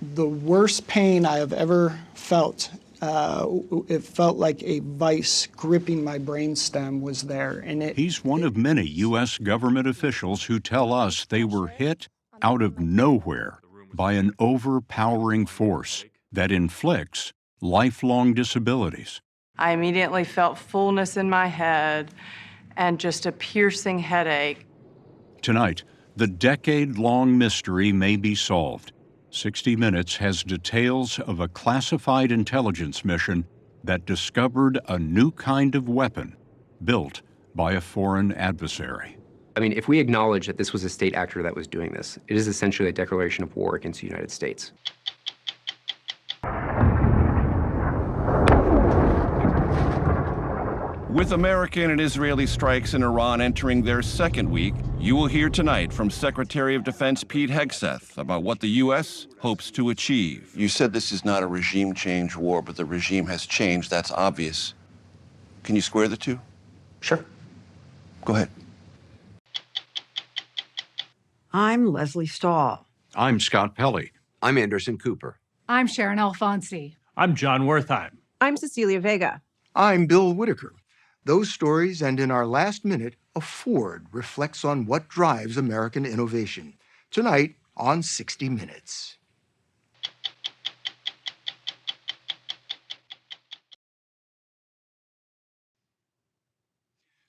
The worst pain I have ever felt, it felt like a vice gripping my brainstem was there. He's one of many U.S. government officials who tell us they were hit out of nowhere by an overpowering force that inflicts lifelong disabilities. I immediately felt fullness in my head and just a piercing headache. Tonight, the decade-long mystery may be solved. 60 Minutes has details of a classified intelligence mission that discovered a new kind of weapon built by a foreign adversary. I mean, if we acknowledge that this was a state actor that was doing this, it is essentially a declaration of war against the United States. With American and Israeli strikes in Iran entering their second week, you will hear tonight from Secretary of Defense Pete Hegseth about what the U.S. hopes to achieve. You said this is not a regime change war, but the regime has changed. That's obvious. Can you square the two? Sure. Go ahead. I'm Leslie Stahl. I'm Scott Pelley. I'm Anderson Cooper. I'm Sharon Alfonsi. I'm John Wertheim. I'm Cecilia Vega. I'm Bill Whitaker. Those stories, and in our last minute, a Ford reflects on what drives American innovation. Tonight on 60 Minutes.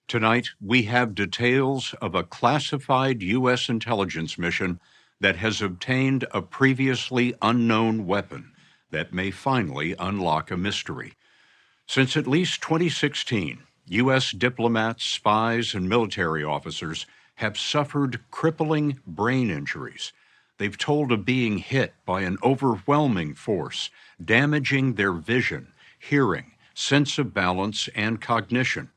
Tonight, we have details of a classified U.S. intelligence mission that has obtained a previously unknown weapon that may finally unlock a mystery. Since at least 2016, U.S. diplomats, spies, and military officers have suffered crippling brain injuries. They've told of being hit by an overwhelming force, damaging their vision, hearing, sense of balance, and cognition.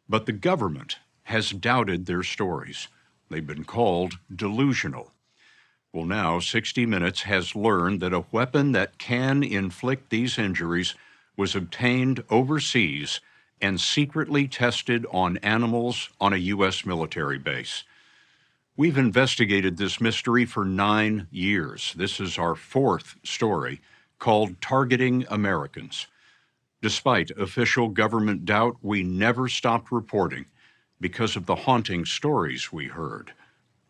But the government has doubted their stories. They've been called delusional. Well, now 60 Minutes has learned that a weapon that can inflict these injuries was obtained overseas and secretly tested on animals on a U.S. military base. We've investigated this mystery for 9 years. This is our fourth story, called Targeting Americans. Despite official government doubt, we never stopped reporting because of the haunting stories we heard,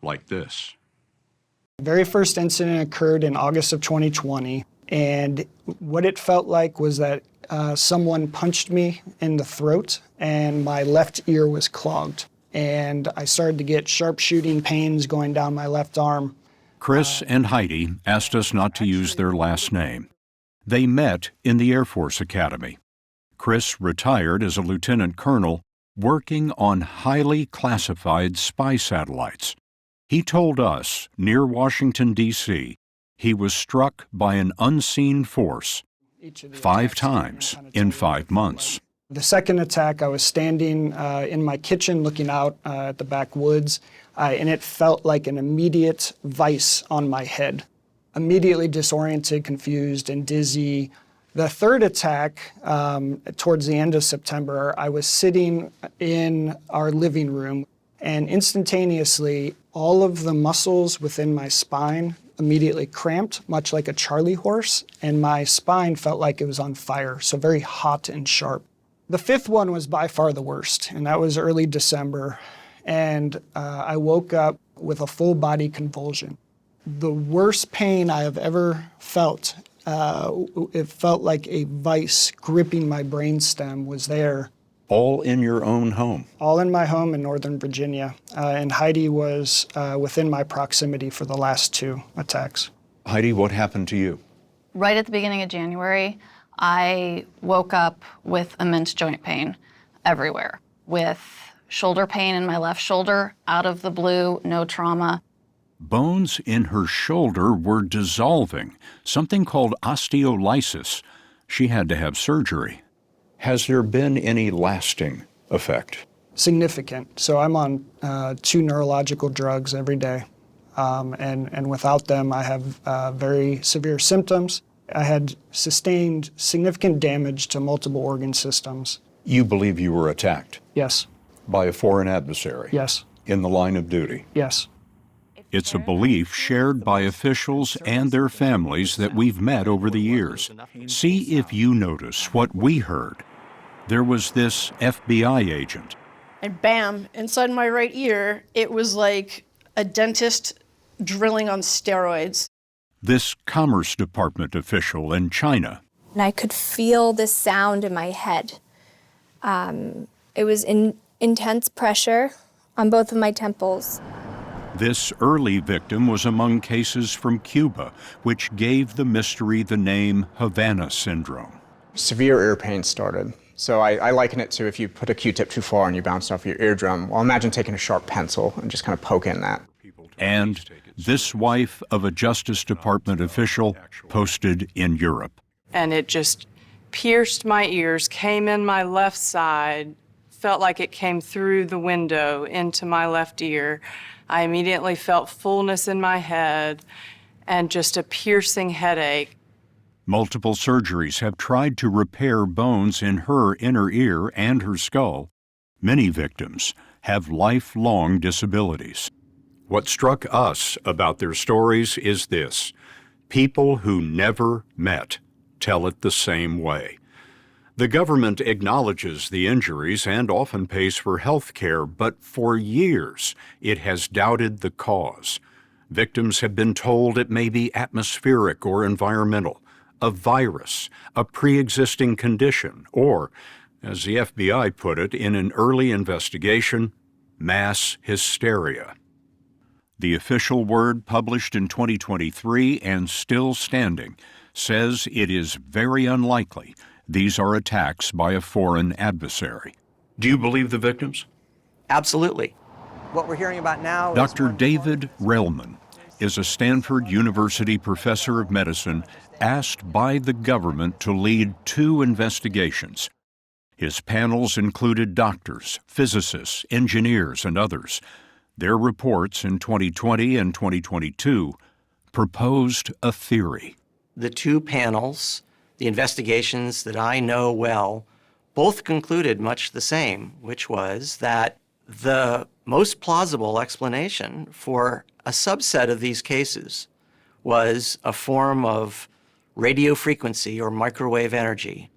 like this. The very first incident occurred in August of 2020, and what it felt like was that someone punched me in the throat and my left ear was clogged. And I started to get sharp shooting pains going down my left arm. Chris and Heidi asked us not to use their last name. They met in the Air Force Academy. Chris retired as a lieutenant colonel working on highly classified spy satellites. He told us, near Washington, D.C., he was struck by an unseen force 5 times in 5 months. The second attack, I was standing in my kitchen looking out at the backwoods, and it felt like an immediate vice on my head. Immediately disoriented, confused, and dizzy. The third attack, towards the end of September, I was sitting in our living room, and instantaneously, all of the muscles within my spine immediately cramped, much like a Charlie horse, and my spine felt like it was on fire, so very hot and sharp. The fifth one was by far the worst, and that was early December, and I woke up with a full body convulsion. The worst pain I have ever felt, it felt like a vice gripping my brainstem was there. All in your own home? All in my home in Northern Virginia, and Heidi was within my proximity for the last 2 attacks. Heidi, what happened to you? Right at the beginning of January, I woke up with immense joint pain everywhere, with shoulder pain in my left shoulder, out of the blue, no trauma. Bones in her shoulder were dissolving, something called osteolysis. She had to have surgery. Has there been any lasting effect? Significant. So I'm on 2 neurological drugs every day, and without them I have very severe symptoms. I had sustained significant damage to multiple organ systems. You believe you were attacked? Yes. By a foreign adversary? Yes. In the line of duty? Yes. It's a belief shared by officials and their families that we've met over the years. See if you notice what we heard. There was this FBI agent. And bam, inside my right ear, it was like a dentist drilling on steroids. This Commerce Department official in China. And I could feel the sound in my head. It was intense pressure on both of my temples. This early victim was among cases from Cuba, which gave the mystery the name Havana syndrome. Severe ear pain started. So I liken it to if you put a Q-tip too far and you bounce off your eardrum. Well, imagine taking a sharp pencil and just kind of poking that. And this wife of a Justice Department official posted in Europe. And it just pierced my ears, came in my left side, felt like it came through the window into my left ear. I immediately felt fullness in my head and just a piercing headache. Multiple surgeries have tried to repair bones in her inner ear and her skull. Many victims have lifelong disabilities. What struck us about their stories is this: people who never met tell it the same way. The government acknowledges the injuries and often pays for health care, but for years it has doubted the cause. Victims have been told it may be atmospheric or environmental, a virus, a pre-existing condition, or, as the FBI put it in an early investigation, mass hysteria. The official word published in 2023 and still standing says it is very unlikely these are attacks by a foreign adversary. Do you believe the victims? Absolutely. What we're hearing about now Dr. David Relman is a Stanford University professor of medicine asked by the government to lead 2 investigations. His panels included doctors, physicists, engineers, and others. Their reports in 2020 and 2022 proposed a theory. The 2 panels, the investigations that I know well, both concluded much the same, which was that the most plausible explanation for a subset of these cases was a form of radio frequency or microwave energy.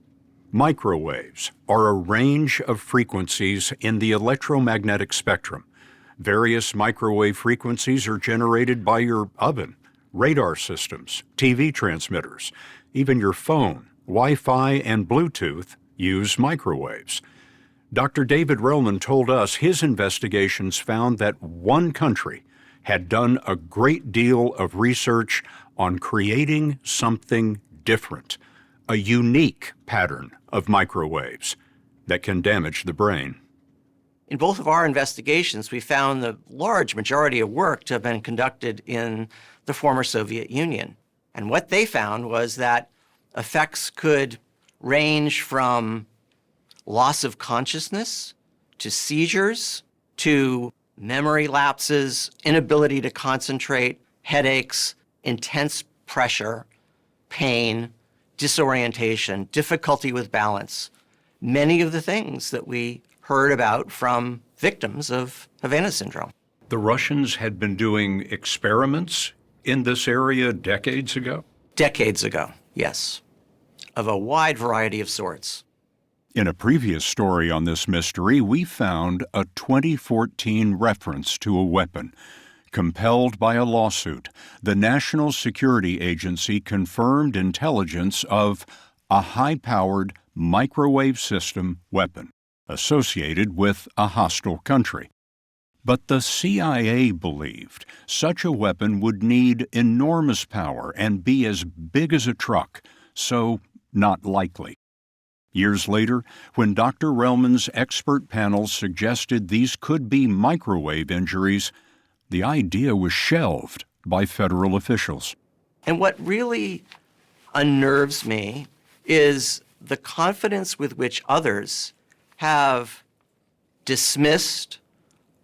Microwaves are a range of frequencies in the electromagnetic spectrum. Various microwave frequencies are generated by your oven, radar systems, TV transmitters. Even your phone, Wi-Fi, and Bluetooth use microwaves. Dr. David Relman told us his investigations found that one country had done a great deal of research on creating something different, a unique pattern of microwaves that can damage the brain. In both of our investigations, we found the large majority of work to have been conducted in the former Soviet Union. And what they found was that effects could range from loss of consciousness to seizures to memory lapses, inability to concentrate, headaches, intense pressure, pain, disorientation, difficulty with balance. Many of the things that we heard about from victims of Havana syndrome. The Russians had been doing experiments in this area decades ago? Decades ago, yes, of a wide variety of sorts. In a previous story on this mystery, we found a 2014 reference to a weapon. Compelled by a lawsuit, the National Security Agency confirmed intelligence of a high-powered microwave system weapon associated with a hostile country. But the CIA believed such a weapon would need enormous power and be as big as a truck, so not likely. Years later, when Dr. Relman's expert panel suggested these could be microwave injuries, the idea was shelved by federal officials. And what really unnerves me is the confidence with which others have dismissed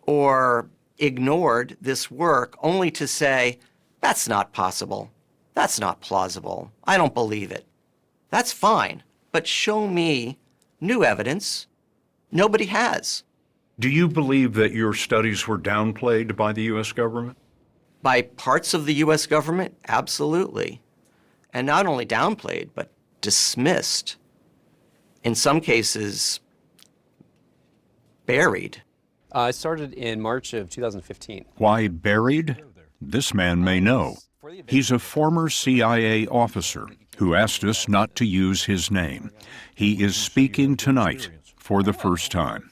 or ignored this work only to say, that's not possible, that's not plausible, I don't believe it. That's fine, but show me new evidence. Nobody has. Do you believe that your studies were downplayed by the U.S. government? By parts of the U.S. government? Absolutely. And not only downplayed, but dismissed. In some cases, buried. It started in March of 2015. Why buried? This man may know. He's a former CIA officer who asked us not to use his name. He is speaking tonight for the first time.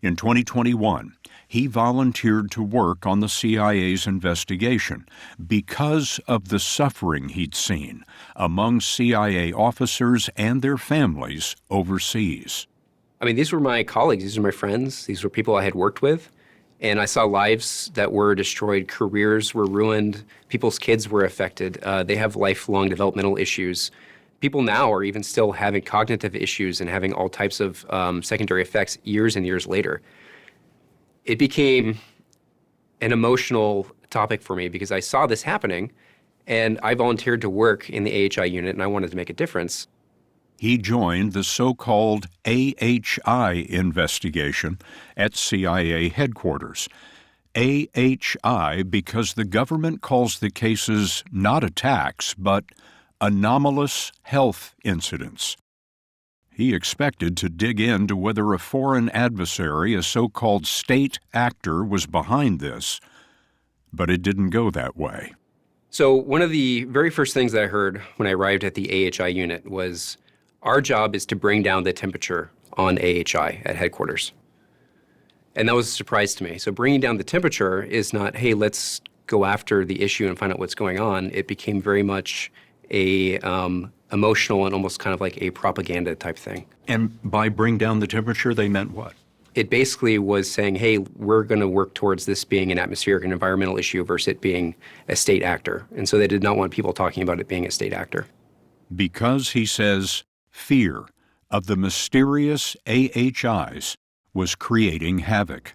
In 2021, he volunteered to work on the CIA's investigation because of the suffering he'd seen among CIA officers and their families overseas. I mean, these were my colleagues, these were my friends, these were people I had worked with, and I saw lives that were destroyed, careers were ruined, people's kids were affected. They have lifelong developmental issues. People now are even still having cognitive issues and having all types of secondary effects years and years later. It became an emotional topic for me because I saw this happening, and I volunteered to work in the AHI unit, and I wanted to make a difference. He joined the so-called AHI investigation at CIA headquarters. AHI because the government calls the cases not attacks, but anomalous health incidents. He expected to dig into whether a foreign adversary, a so-called state actor, was behind this, but it didn't go that way. So one of the very first things that I heard when I arrived at the AHI unit was, our job is to bring down the temperature on AHI at headquarters. And that was a surprise to me. So bringing down the temperature is not, hey, let's go after the issue and find out what's going on. It became very much a emotional and almost kind of like a propaganda type thing. And by bring down the temperature, they meant what? It basically was saying, hey, we're going to work towards this being an atmospheric and environmental issue versus it being a state actor. And so they did not want people talking about it being a state actor. Because, he says, fear of the mysterious AHIs was creating havoc.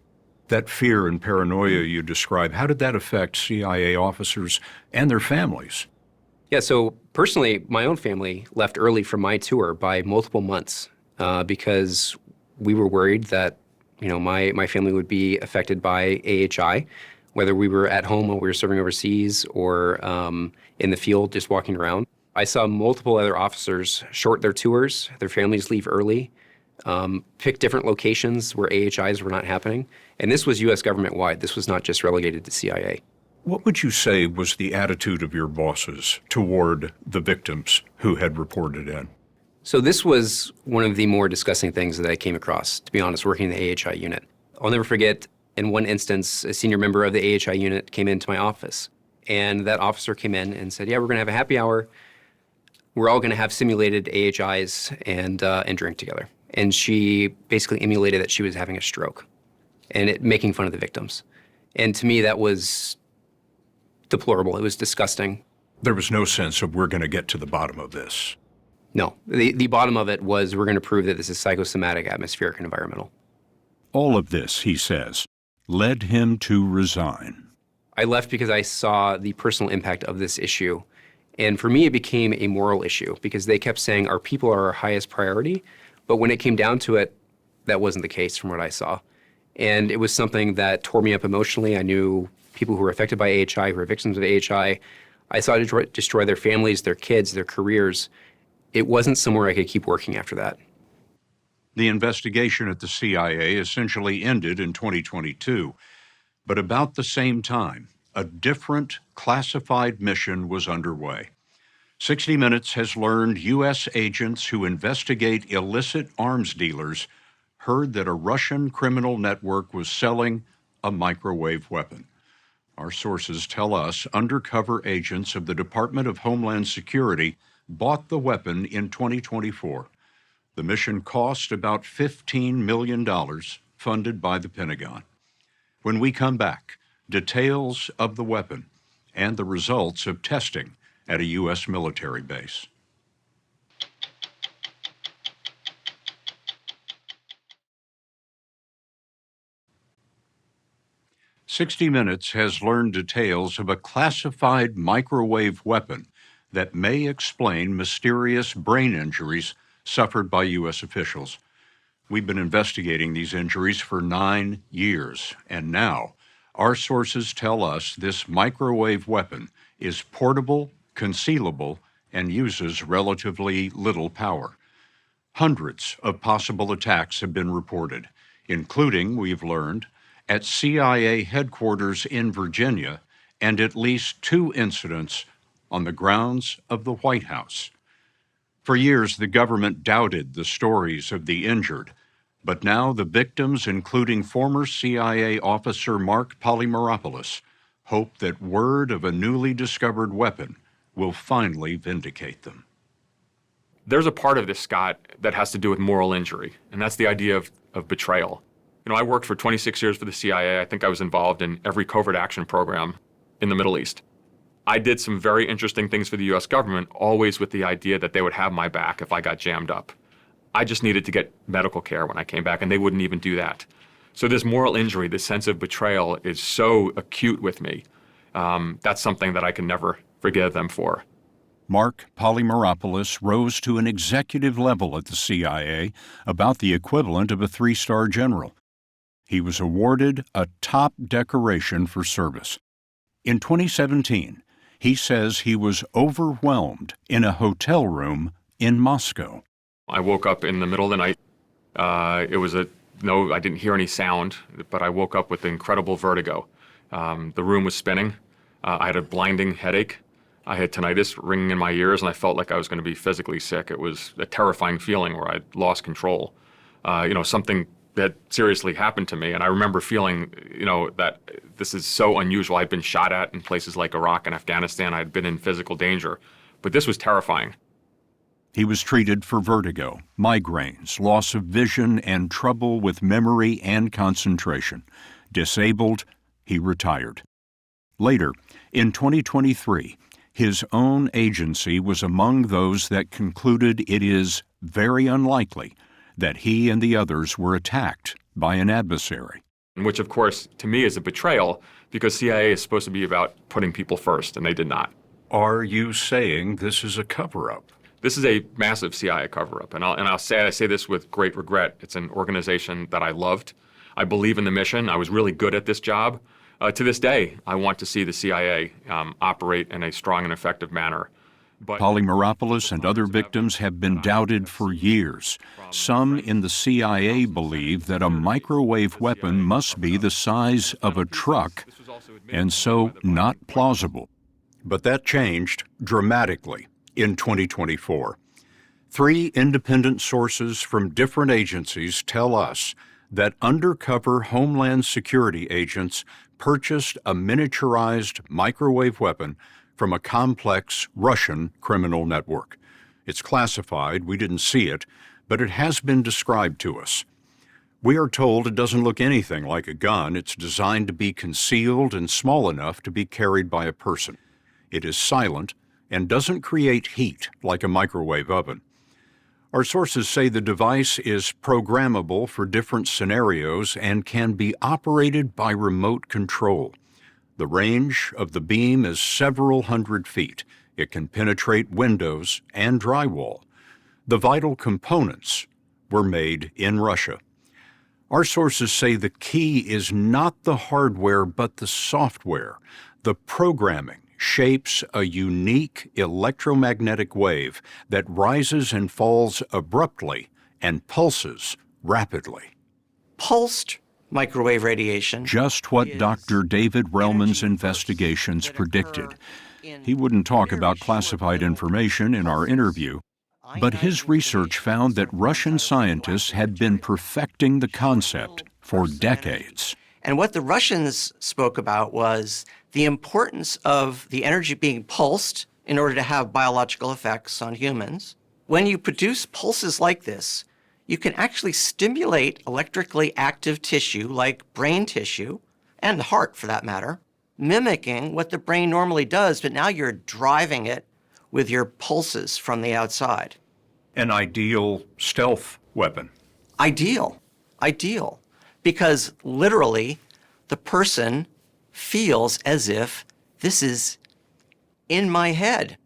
That fear and paranoia you describe, how did that affect CIA officers and their families? Yeah, so personally, my own family left early from my tour by multiple months because we were worried that, my family would be affected by AHI, whether we were at home while we were serving overseas or in the field just walking around. I saw multiple other officers short their tours, their families leave early, pick different locations where AHIs were not happening. And this was U.S. government-wide. This was not just relegated to CIA. What would you say was the attitude of your bosses toward the victims who had reported in? So this was one of the more disgusting things that I came across, to be honest, working in the AHI unit. I'll never forget, in one instance, a senior member of the AHI unit came into my office. And that officer came in and said, yeah, we're going to have a happy hour. We're all going to have simulated AHIs and drink together. And she basically emulated that she was having a stroke and making fun of the victims. And to me, that was deplorable. It was disgusting. There was no sense of we're going to get to the bottom of this. No. The bottom of it was we're going to prove that this is psychosomatic, atmospheric, and environmental. All of this, he says, led him to resign. I left because I saw the personal impact of this issue. And for me, it became a moral issue because they kept saying our people are our highest priority. But when it came down to it, that wasn't the case from what I saw. And it was something that tore me up emotionally. I knew people who were affected by AHI, who were victims of AHI. I saw it destroy their families, their kids, their careers. It wasn't somewhere I could keep working after that. The investigation at the CIA essentially ended in 2022. But about the same time, a different classified mission was underway. 60 Minutes has learned U.S. agents who investigate illicit arms dealers heard that a Russian criminal network was selling a microwave weapon. Our sources tell us undercover agents of the Department of Homeland Security bought the weapon in 2024. The mission cost about $15 million, funded by the Pentagon. When we come back, details of the weapon and the results of testing at a U.S. military base. "60 Minutes has learned details of a classified microwave weapon that may explain mysterious brain injuries suffered by U.S. officials. We've been investigating these injuries for 9 years, and now Our sources tell us this microwave weapon is portable, concealable, and uses relatively little power. Hundreds of possible attacks have been reported, including, we've learned, at CIA headquarters in Virginia and at least 2 incidents on the grounds of the White House. For years, the government doubted the stories of the injured, but now the victims, including former CIA officer Mark Polymeropoulos, hope that word of a newly discovered weapon will finally vindicate them. There's a part of this, Scott, that has to do with moral injury, and that's the idea of betrayal. You know, I worked for 26 years for the CIA. I think I was involved in every covert action program in the Middle East. I did some very interesting things for the US government, always with the idea that they would have my back if I got jammed up. I just needed to get medical care when I came back, and they wouldn't even do that. So this moral injury, this sense of betrayal is so acute with me. That's something that I can never forgive them for. Mark Polymeropoulos rose to an executive level at the CIA, about the equivalent of a 3-star general. He was awarded a top decoration for service. In 2017, he says he was overwhelmed in a hotel room in Moscow. I woke up in the middle of the night. I didn't hear any sound, but I woke up with incredible vertigo. The room was spinning. I had a blinding headache. I had tinnitus ringing in my ears, and I felt like I was going to be physically sick. It was a terrifying feeling where I'd lost control. Something that seriously happened to me, and I remember feeling, that this is so unusual. I'd been shot at in places like Iraq and Afghanistan. I'd been in physical danger, but this was terrifying. He was treated for vertigo, migraines, loss of vision, and trouble with memory and concentration. Disabled, he retired. Later, in 2023, his own agency was among those that concluded it is very unlikely that he and the others were attacked by an adversary. Which, of course, to me is a betrayal, because CIA is supposed to be about putting people first, and they did not. Are you saying this is a cover-up? This is a massive CIA cover-up, and I say this with great regret. It's an organization that I loved. I believe in the mission. I was really good at this job. To this day, I want to see the CIA operate in a strong and effective manner. But Polymeropoulos and other victims have been doubted for years. Some in the CIA believe that a microwave weapon must be the size of a truck, and so not plausible. But that changed dramatically in 2024. 3 independent sources from different agencies tell us that undercover Homeland Security agents purchased a miniaturized microwave weapon from a complex Russian criminal network. It's classified, we didn't see it, but it has been described to us. We are told it doesn't look anything like a gun. It's designed to be concealed and small enough to be carried by a person. It is silent and doesn't create heat like a microwave oven. Our sources say the device is programmable for different scenarios and can be operated by remote control. The range of the beam is several hundred feet. It can penetrate windows and drywall. The vital components were made in Russia. Our sources say the key is not the hardware but the software. The programming shapes a unique electromagnetic wave that rises and falls abruptly and pulses rapidly. Pulsed microwave radiation. Just what Dr. David Relman's investigations predicted. He wouldn't talk about classified information in our interview, but his research found that Russian scientists had been perfecting the concept for decades. And what the Russians spoke about was the importance of the energy being pulsed in order to have biological effects on humans. When you produce pulses like this, you can actually stimulate electrically active tissue like brain tissue, and the heart for that matter, mimicking what the brain normally does, but now you're driving it with your pulses from the outside. An ideal stealth weapon. Ideal. Because literally, the person feels as if this is in my head.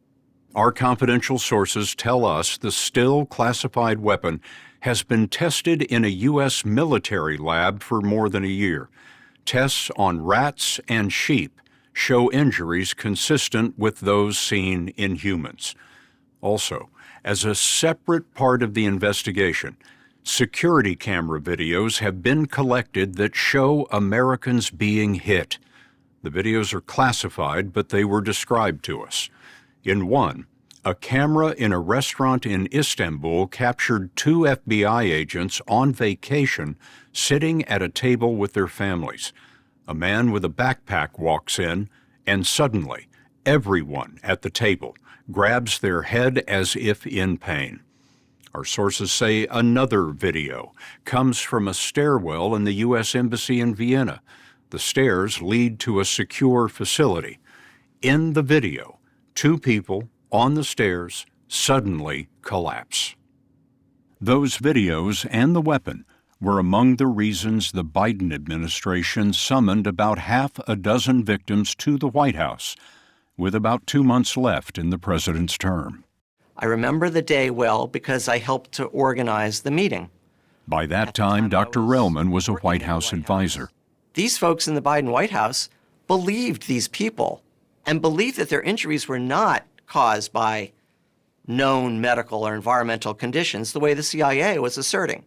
Our confidential sources tell us the still classified weapon has been tested in a U.S. military lab for more than a year. Tests on rats and sheep show injuries consistent with those seen in humans. Also, as a separate part of the investigation, security camera videos have been collected that show Americans being hit. The videos are classified, but they were described to us. In one, a camera in a restaurant in Istanbul captured 2 FBI agents on vacation sitting at a table with their families. A man with a backpack walks in, and suddenly, everyone at the table grabs their head as if in pain. Our sources say another video comes from a stairwell in the U.S. Embassy in Vienna. The stairs lead to a secure facility. In the video, 2 people on the stairs suddenly collapse. Those videos and the weapon were among the reasons the Biden administration summoned about half a dozen victims to the White House, with about 2 months left in the president's term. I remember the day well because I helped to organize the meeting. By that time, Dr. Relman was a White House advisor. These folks in the Biden White House believed these people and believed that their injuries were not caused by known medical or environmental conditions the way the CIA was asserting,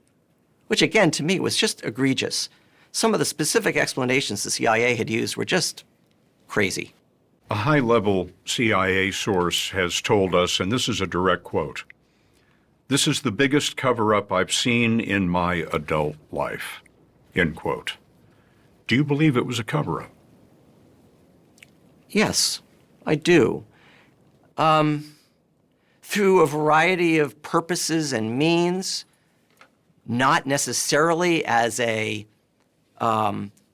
which again, to me, was just egregious. Some of the specific explanations the CIA had used were just crazy. A high-level CIA source has told us, and this is a direct quote, "This is the biggest cover-up I've seen in my adult life," end quote. Do you believe it was a cover-up? Yes, I do. Through a variety of purposes and means, not necessarily as a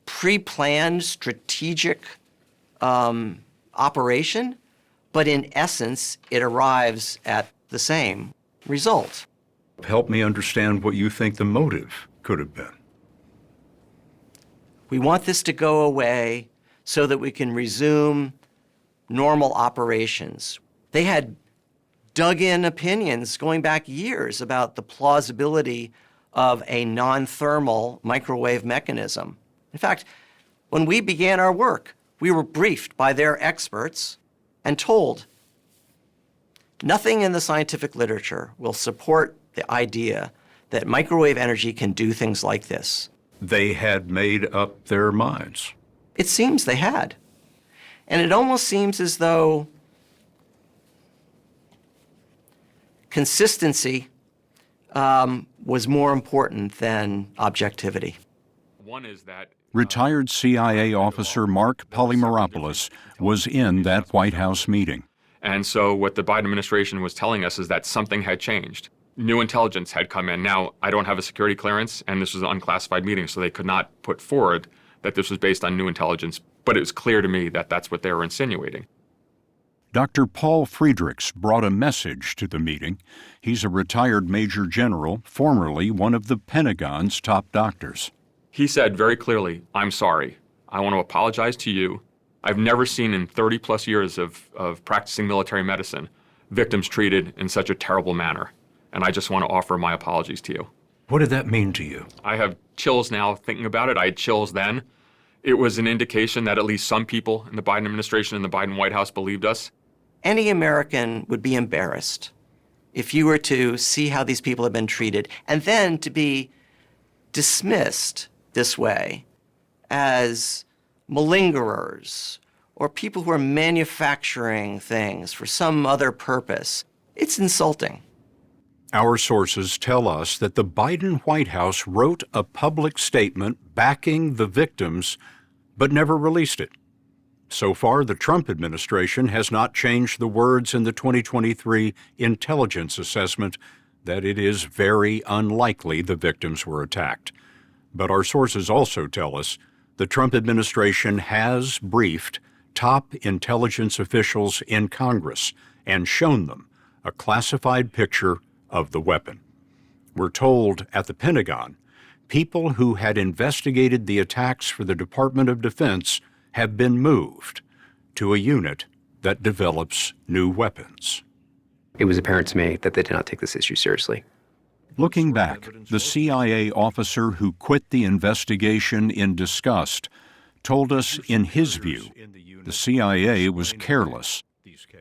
pre-planned strategic operation, but in essence, it arrives at the same result. Help me understand what you think the motive could have been. We want this to go away so that we can resume normal operations. They had dug-in opinions going back years about the plausibility of a non-thermal microwave mechanism. In fact, when we began our work, we were briefed by their experts and told nothing in the scientific literature will support the idea that microwave energy can do things like this. They had made up their minds. It seems they had. And it almost seems as though consistency was more important than objectivity. One is that Retired CIA officer Mark Polymeropoulos was in that White House meeting. And so what the Biden administration was telling us is that something had changed. New intelligence had come in. Now, I don't have a security clearance, and this was an unclassified meeting, so they could not put forward that this was based on new intelligence, but it was clear to me that that's what they were insinuating. Dr. Paul Friedrichs brought a message to the meeting. He's a retired Major General, formerly one of the Pentagon's top doctors. He said very clearly, "I'm sorry. I want to apologize to you. I've never seen in 30 plus years of practicing military medicine victims treated in such a terrible manner. And I just want to offer my apologies to you." What did that mean to you? I have chills now thinking about it. I had chills then. It was an indication that at least some people in the Biden administration and the Biden White House believed us. Any American would be embarrassed if you were to see how these people have been treated and then to be dismissed this way as malingerers or people who are manufacturing things for some other purpose. It's insulting. Our sources tell us that the Biden White House wrote a public statement backing the victims, but never released it. So far, the Trump administration has not changed the words in the 2023 intelligence assessment that it is very unlikely the victims were attacked. But our sources also tell us the Trump administration has briefed top intelligence officials in Congress and shown them a classified picture of the weapon. We're told at the Pentagon, people who had investigated the attacks for the Department of Defense have been moved to a unit that develops new weapons. It was apparent to me that they did not take this issue seriously. Looking back, the CIA officer who quit the investigation in disgust told us, in his view, the CIA was careless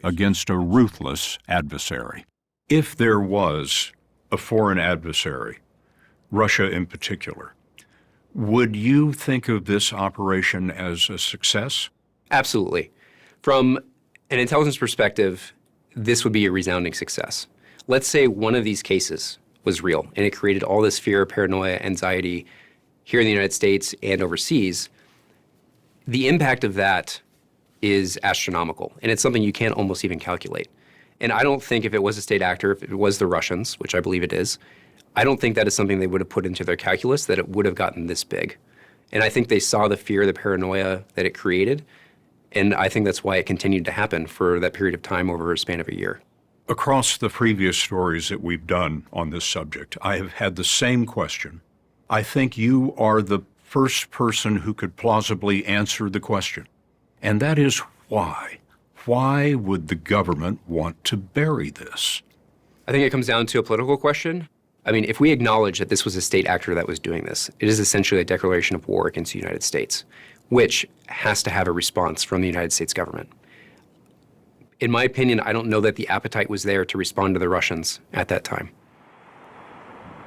against a ruthless adversary. If there was a foreign adversary, Russia in particular, would you think of this operation as a success? Absolutely. From an intelligence perspective, this would be a resounding success. Let's say one of these cases was real and it created all this fear, paranoia, anxiety here in the United States and overseas. The impact of that is astronomical, and it's something you can't almost even calculate. And I don't think if it was a state actor, if it was the Russians, which I believe it is, I don't think that is something they would have put into their calculus, that it would have gotten this big. And I think they saw the fear, the paranoia that it created, and I think that's why it continued to happen for that period of time over a span of a year. Across the previous stories that we've done on this subject, I have had the same question. I think you are the first person who could plausibly answer the question, and that is why. Why would the government want to bury this? I think it comes down to a political question. I mean, if we acknowledge that this was a state actor that was doing this, it is essentially a declaration of war against the United States, which has to have a response from the United States government. In my opinion, I don't know that the appetite was there to respond to the Russians at that time.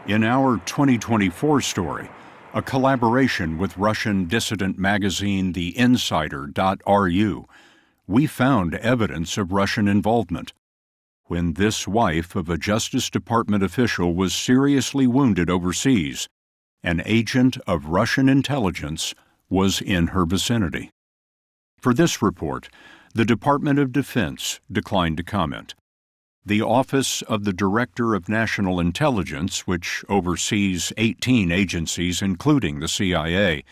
In our 2024 story, a collaboration with Russian dissident magazine The Insider.ru, we found evidence of Russian involvement when this wife of a Justice Department official was seriously wounded overseas. An agent of Russian intelligence was in her vicinity. For this report, the Department of Defense declined to comment. The Office of the Director of National Intelligence, which oversees 18 agencies, including the CIA,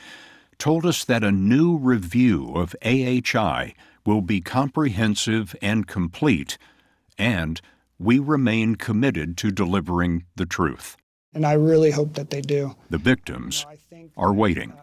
told us that a new review of AHI will be comprehensive and complete, and we remain committed to delivering the truth. And I really hope that they do. The victims are waiting,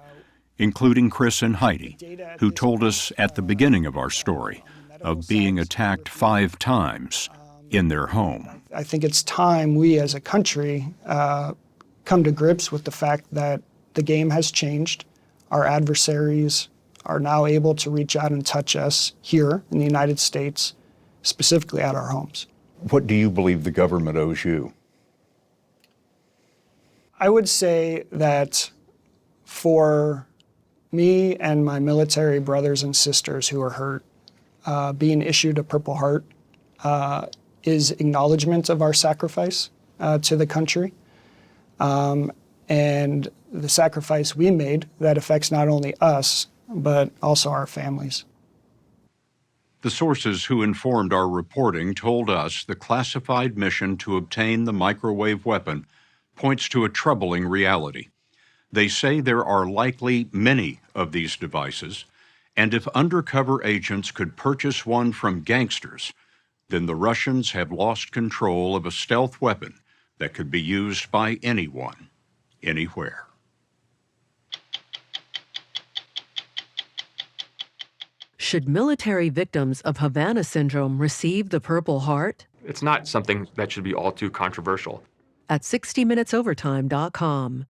including Chris and Heidi, who told us at the beginning of our story of being attacked 5 times in their home. I think it's time we as a country come to grips with the fact that the game has changed. Our adversaries are now able to reach out and touch us here in the United States, specifically at our homes. What do you believe the government owes you? I would say that for me and my military brothers and sisters who are hurt, being issued a Purple Heart is acknowledgement of our sacrifice to the country. And the sacrifice we made that affects not only us, but also our families. The sources who informed our reporting told us the classified mission to obtain the microwave weapon points to a troubling reality. They say there are likely many of these devices, and if undercover agents could purchase one from gangsters, then the Russians have lost control of a stealth weapon that could be used by anyone, anywhere. Should military victims of Havana syndrome receive the Purple Heart? It's not something that should be all too controversial. At 60minutesovertime.com.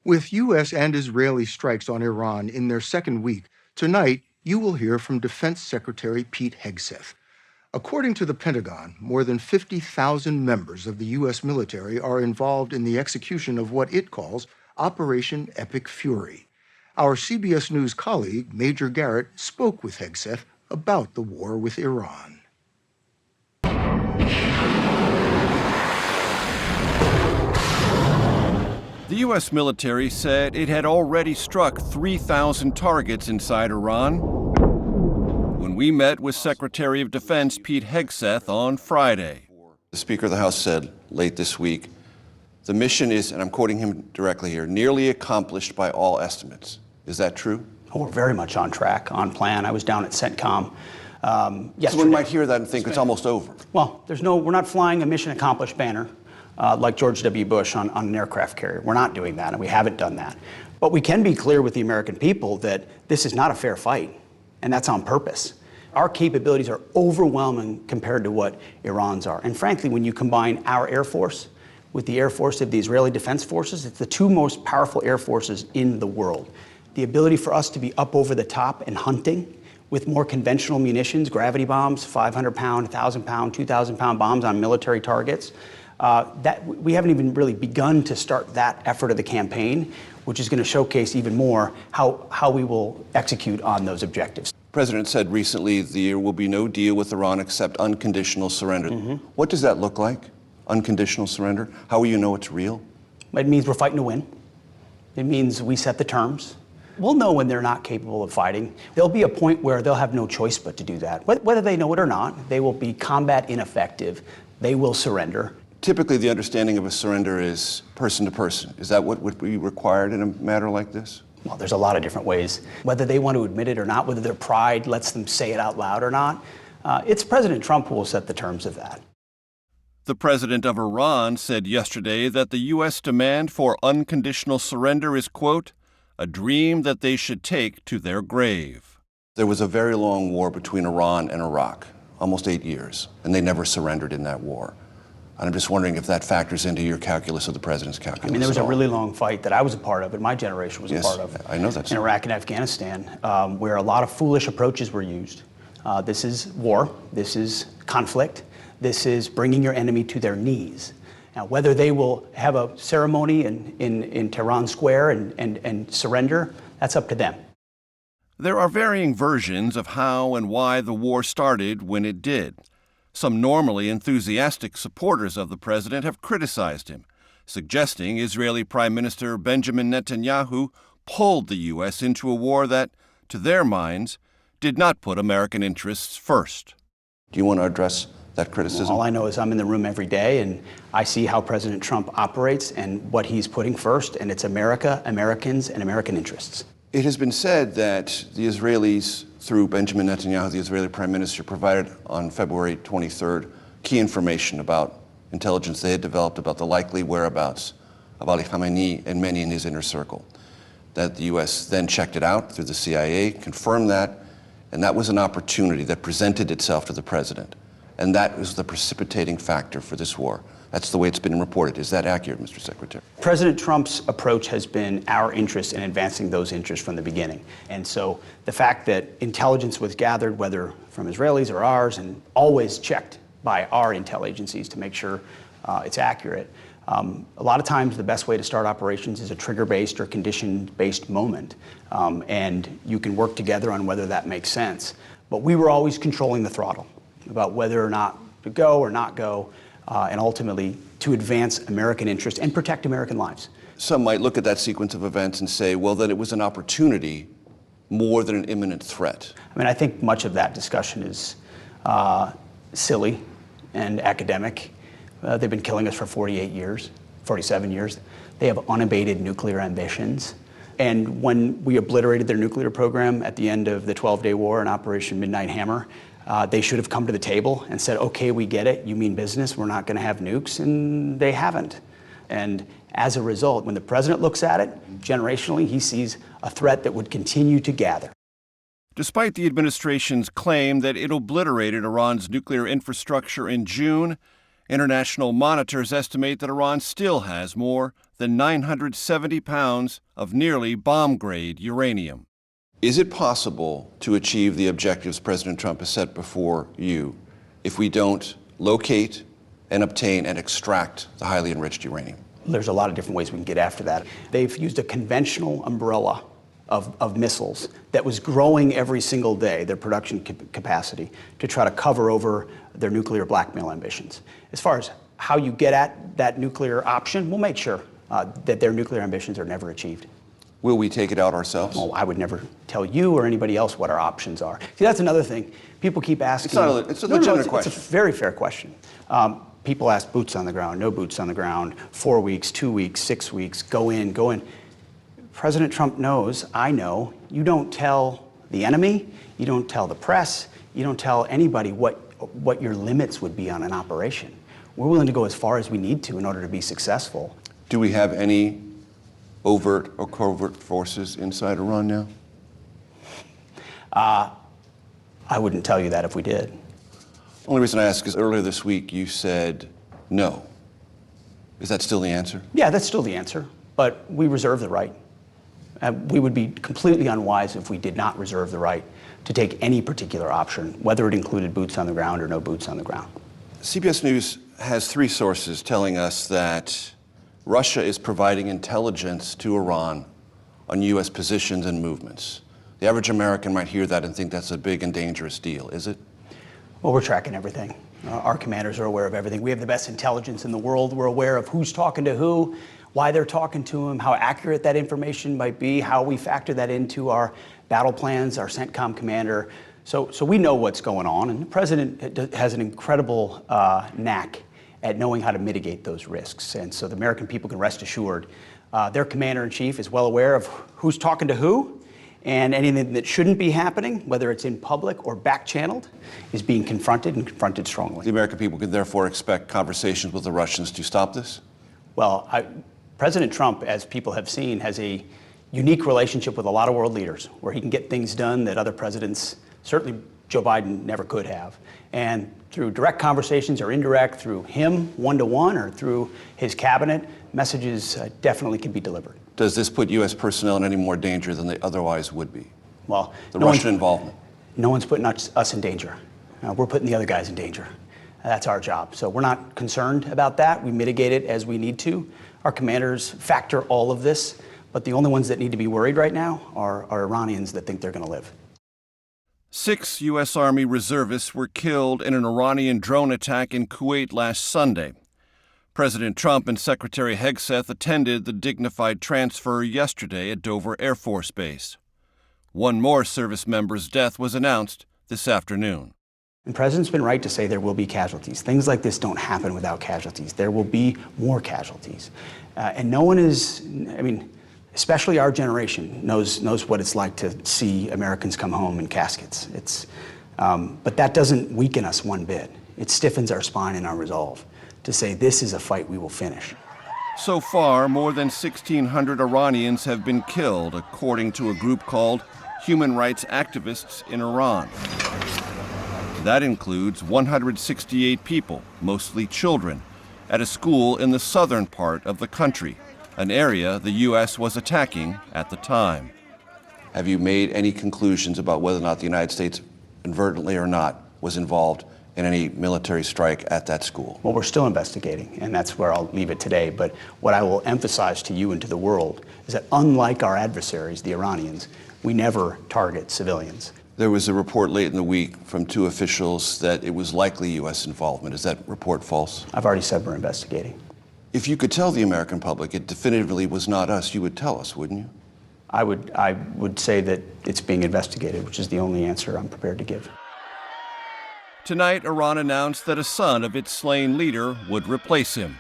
With U.S. and Israeli strikes on Iran in their second week, tonight you will hear from Defense Secretary Pete Hegseth. According to the Pentagon, more than 50,000 members of the U.S. military are involved in the execution of what it calls Operation Epic Fury. Our CBS News colleague, Major Garrett, spoke with Hegseth about the war with Iran. The U.S. military said it had already struck 3,000 targets inside Iran when we met with Secretary of Defense Pete Hegseth on Friday. The Speaker of the House said late this week, the mission is, and I'm quoting him directly here, nearly accomplished by all estimates. Is that true? Oh, we're very much on track, on plan. I was down at CENTCOM yesterday. Someone might hear that and think it's almost over. Well, we're not flying a mission accomplished banner like George W. Bush on an aircraft carrier. We're not doing that, and we haven't done that. But we can be clear with the American people that this is not a fair fight, and that's on purpose. Our capabilities are overwhelming compared to what Iran's are. And frankly, when you combine our Air Force with the Air Force of the Israeli Defense Forces, it's the two most powerful air forces in the world. The ability for us to be up over the top and hunting with more conventional munitions, gravity bombs, 500-pound, 1,000-pound, 2,000-pound bombs on military targets, that we haven't even really begun to start that effort of the campaign, which is going to showcase even more how we will execute on those objectives. The President said recently there will be no deal with Iran except unconditional surrender. What does that look like, unconditional surrender? How will you know it's real? It means we're fighting to win. It means we set the terms. We'll know when they're not capable of fighting. There'll be a point where they'll have no choice but to do that. Whether they know it or not, they will be combat ineffective. They will surrender. Typically, the understanding of a surrender is person to person. Is that what would be required in a matter like this? Well, there's a lot of different ways. Whether they want to admit it or not, whether their pride lets them say it out loud or not, it's President Trump who will set the terms of that. The president of Iran said yesterday that the U.S. demand for unconditional surrender is, quote, a dream that they should take to their grave. There was a very long war between Iran and Iraq, almost 8 years, and they never surrendered in that war. And I'm just wondering if that factors into your calculus or the president's calculus. I mean, there was a really long fight that I was a part of and my generation was a part of. I know that's in Iraq and Afghanistan, where a lot of foolish approaches were used. This is war. This is conflict. This is bringing your enemy to their knees. Now, whether they will have a ceremony in Tehran Square and surrender, that's up to them. There are varying versions of how and why the war started when it did. Some normally enthusiastic supporters of the president have criticized him, suggesting Israeli Prime Minister Benjamin Netanyahu pulled the U.S. into a war that, to their minds, did not put American interests first. Do you want to address that criticism? All I know is I'm in the room every day, and I see how President Trump operates and what he's putting first, and it's America, Americans, and American interests. It has been said that the Israelis, through Benjamin Netanyahu, the Israeli Prime Minister, provided on February 23rd key information about intelligence they had developed about the likely whereabouts of Ali Khamenei and many in his inner circle. That the U.S. then checked it out through the CIA, confirmed that, and that was an opportunity that presented itself to the president. And that was the precipitating factor for this war. That's the way it's been reported. Is that accurate, Mr. Secretary? President Trump's approach has been our interest in advancing those interests from the beginning. And so the fact that intelligence was gathered, whether from Israelis or ours, and always checked by our intel agencies to make sure it's accurate. A lot of times the best way to start operations is a trigger-based or condition-based moment. And you can work together on whether that makes sense. But we were always controlling the throttle about whether or not to go or not go, and ultimately to advance American interests and protect American lives. Some might look at that sequence of events and say, well, that it was an opportunity more than an imminent threat. I mean, I think much of that discussion is silly and academic. They've been killing us for 48 years, 47 years. They have unabated nuclear ambitions. And when we obliterated their nuclear program at the end of the 12-day war in Operation Midnight Hammer, they should have come to the table and said, okay, we get it, you mean business, we're not going to have nukes, and they haven't. And as a result, when the president looks at it, generationally, he sees a threat that would continue to gather. Despite the administration's claim that it obliterated Iran's nuclear infrastructure in June, international monitors estimate that Iran still has more than 970 pounds of nearly bomb-grade uranium. Is it possible to achieve the objectives President Trump has set before you if we don't locate and obtain and extract the highly enriched uranium? There's a lot of different ways we can get after that. They've used a conventional umbrella of missiles that was growing every single day, their production capacity, to try to cover over their nuclear blackmail ambitions. As far as how you get at that nuclear option, we'll make sure that their nuclear ambitions are never achieved. Will we take it out ourselves? Well, I would never tell you or anybody else what our options are. See, that's another thing. People keep asking. It's a legitimate question. It's a very fair question. People ask boots on the ground, no boots on the ground, 4 weeks, 2 weeks, 6 weeks, go in, go in. President Trump knows, I know, you don't tell the enemy, you don't tell the press, you don't tell anybody what your limits would be on an operation. We're willing to go as far as we need to in order to be successful. Do we have any overt or covert forces inside Iran now? I wouldn't tell you that if we did. The only reason I ask is earlier this week you said no. Is that still the answer? Yeah, that's still the answer, but we reserve the right. We would be completely unwise if we did not reserve the right to take any particular option, whether it included boots on the ground or no boots on the ground. CBS News has 3 sources telling us that Russia is providing intelligence to Iran on U.S. positions and movements. The average American might hear that and think that's a big and dangerous deal, is it? Well, we're tracking everything. Our commanders are aware of everything. We have the best intelligence in the world. We're aware of who's talking to who, why they're talking to them, how accurate that information might be, how we factor that into our battle plans, our CENTCOM commander. So we know what's going on, and the president has an incredible knack at knowing how to mitigate those risks. And so the American people can rest assured their commander-in-chief is well aware of who's talking to who, and anything that shouldn't be happening, whether it's in public or back-channeled, is being confronted and confronted strongly. The American people can therefore expect conversations with the Russians to stop this? Well, President Trump, as people have seen, has a unique relationship with a lot of world leaders where he can get things done that other presidents, certainly Joe Biden, never could have. And through direct conversations or indirect, through him one-to-one or through his cabinet, messages definitely can be delivered. Does this put U.S. personnel in any more danger than they otherwise would be? Well, the Russian involvement. No one's putting us in danger. We're putting the other guys in danger. That's our job. So we're not concerned about that. We mitigate it as we need to. Our commanders factor all of this, but the only ones that need to be worried right now are Iranians that think they're going to live. 6 U.S. Army reservists were killed in an Iranian drone attack in Kuwait last Sunday. President Trump and Secretary Hegseth attended the dignified transfer yesterday at Dover Air Force Base. One more service member's death was announced this afternoon. The president's been right to say there will be casualties. Things like this don't happen without casualties. There will be more casualties. And no one is, especially our generation, knows what it's like to see Americans come home in caskets. But that doesn't weaken us one bit. It stiffens our spine and our resolve to say this is a fight we will finish. So far, more than 1,600 Iranians have been killed, according to a group called Human Rights Activists in Iran. That includes 168 people, mostly children, at a school in the southern part of the country, an area the U.S. was attacking at the time. Have you made any conclusions about whether or not the United States, inadvertently or not, was involved in any military strike at that school? Well, we're still investigating, and that's where I'll leave it today. But what I will emphasize to you and to the world is that unlike our adversaries, the Iranians, we never target civilians. There was a report late in the week from 2 officials that it was likely U.S. involvement. Is that report false? I've already said we're investigating. If you could tell the American public it definitively was not us, you would tell us, wouldn't you? I would say that it's being investigated, which is the only answer I'm prepared to give. Tonight, Iran announced that a son of its slain leader would replace him.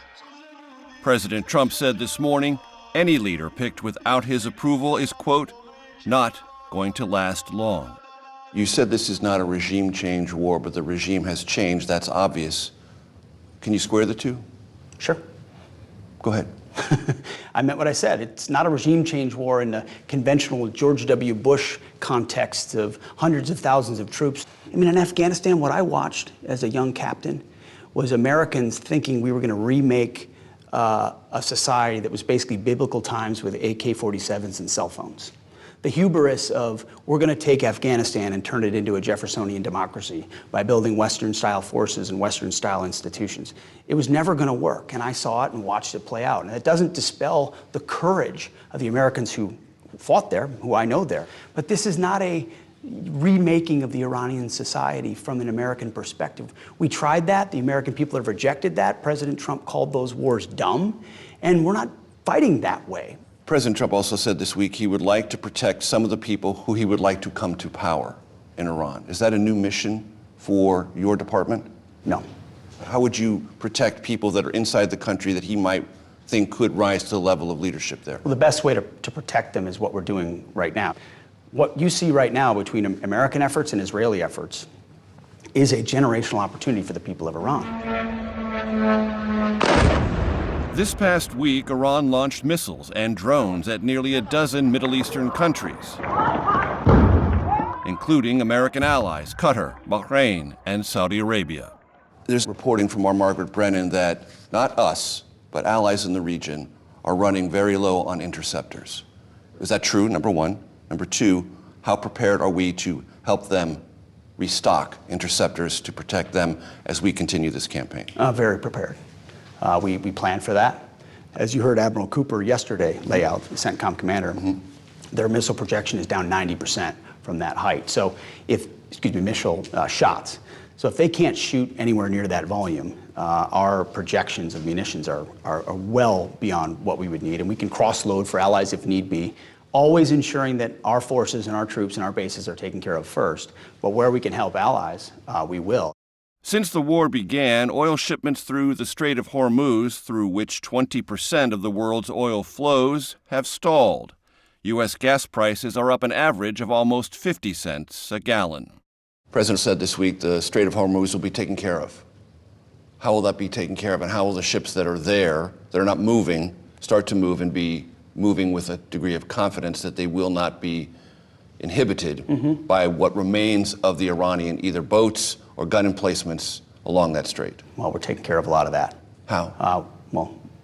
President Trump said this morning, any leader picked without his approval is, quote, not going to last long. You said this is not a regime change war, but the regime has changed. That's obvious. Can you square the two? Sure. Go ahead. I meant what I said. It's not a regime change war in the conventional George W. Bush context of hundreds of thousands of troops. In Afghanistan, what I watched as a young captain was Americans thinking we were going to remake a society that was basically biblical times with AK-47s and cell phones. The hubris of we're going to take Afghanistan and turn it into a Jeffersonian democracy by building Western-style forces and Western-style institutions. It was never going to work, and I saw it and watched it play out. And it doesn't dispel the courage of the Americans who fought there, who I know there. But this is not a remaking of the Iranian society from an American perspective. We tried that. The American people have rejected that. President Trump called those wars dumb, and we're not fighting that way. President Trump also said this week he would like to protect some of the people who he would like to come to power in Iran. Is that a new mission for your department? No. How would you protect people that are inside the country that he might think could rise to the level of leadership there? Well, the best way to protect them is what we're doing right now. What you see right now between American efforts and Israeli efforts is a generational opportunity for the people of Iran. This past week, Iran launched missiles and drones at nearly a dozen Middle Eastern countries, including including American allies, Qatar, Bahrain, and Saudi Arabia. There's reporting from our Margaret Brennan that not us, but allies in the region are running very low on interceptors. Is that true, number one? Number two, how prepared are we to help them restock interceptors to protect them as we continue this campaign? Very prepared. We plan for that. As you heard Admiral Cooper yesterday lay out, the CENTCOM commander, their missile projection is down 90% from that height. So missile shots. So if they can't shoot anywhere near that volume, our projections of munitions are well beyond what we would need, and we can cross-load for allies if need be, always ensuring that our forces and our troops and our bases are taken care of first, but where we can help allies, we will. Since the war began, oil shipments through the Strait of Hormuz, through which 20% of the world's oil flows, have stalled. U.S. gas prices are up an average of almost 50 cents a gallon. The President said this week the Strait of Hormuz will be taken care of. How will that be taken care of, and how will the ships that are there, that are not moving, start to move and be moving with a degree of confidence that they will not be inhibited by what remains of the Iranian either boats or gun emplacements along that strait? Well, we're taking care of a lot of that. How?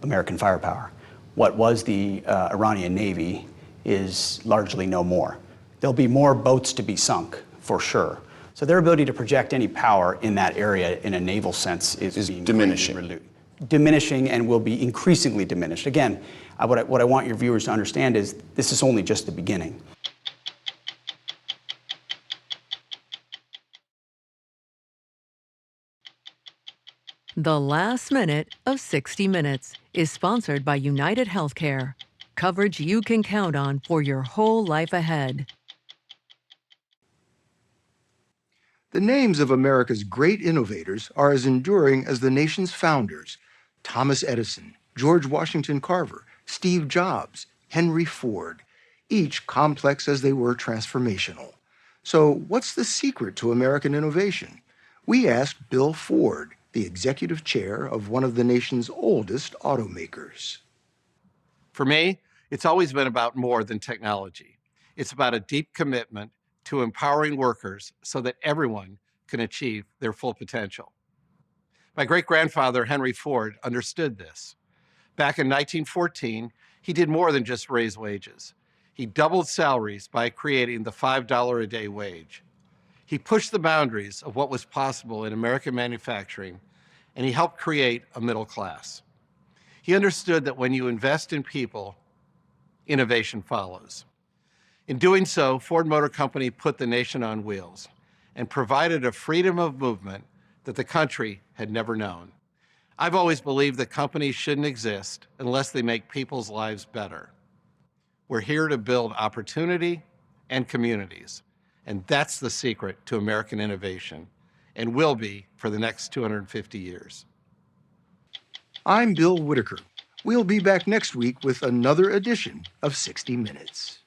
American firepower. What was the Iranian Navy is largely no more. There'll be more boats to be sunk, for sure. So their ability to project any power in that area in a naval sense is diminishing. Diminishing and will be increasingly diminished. Again, what I want your viewers to understand is this is only just the beginning. The Last Minute of 60 Minutes is sponsored by United Healthcare. Coverage you can count on for your whole life ahead. The names of America's great innovators are as enduring as the nation's founders: Thomas Edison, George Washington Carver, Steve Jobs, Henry Ford, each complex as they were transformational. So what's the secret to American innovation? We asked Bill Ford, the executive chair of one of the nation's oldest automakers. For me, it's always been about more than technology. It's about a deep commitment to empowering workers so that everyone can achieve their full potential. My great-grandfather, Henry Ford, understood this. Back in 1914, he did more than just raise wages. He doubled salaries by creating the $5 a day wage. He pushed the boundaries of what was possible in American manufacturing, and he helped create a middle class. He understood that when you invest in people, innovation follows. In doing so, Ford Motor Company put the nation on wheels and provided a freedom of movement that the country had never known. I've always believed that companies shouldn't exist unless they make people's lives better. We're here to build opportunity and communities. And that's the secret to American innovation, and will be for the next 250 years. I'm Bill Whitaker. We'll be back next week with another edition of 60 Minutes.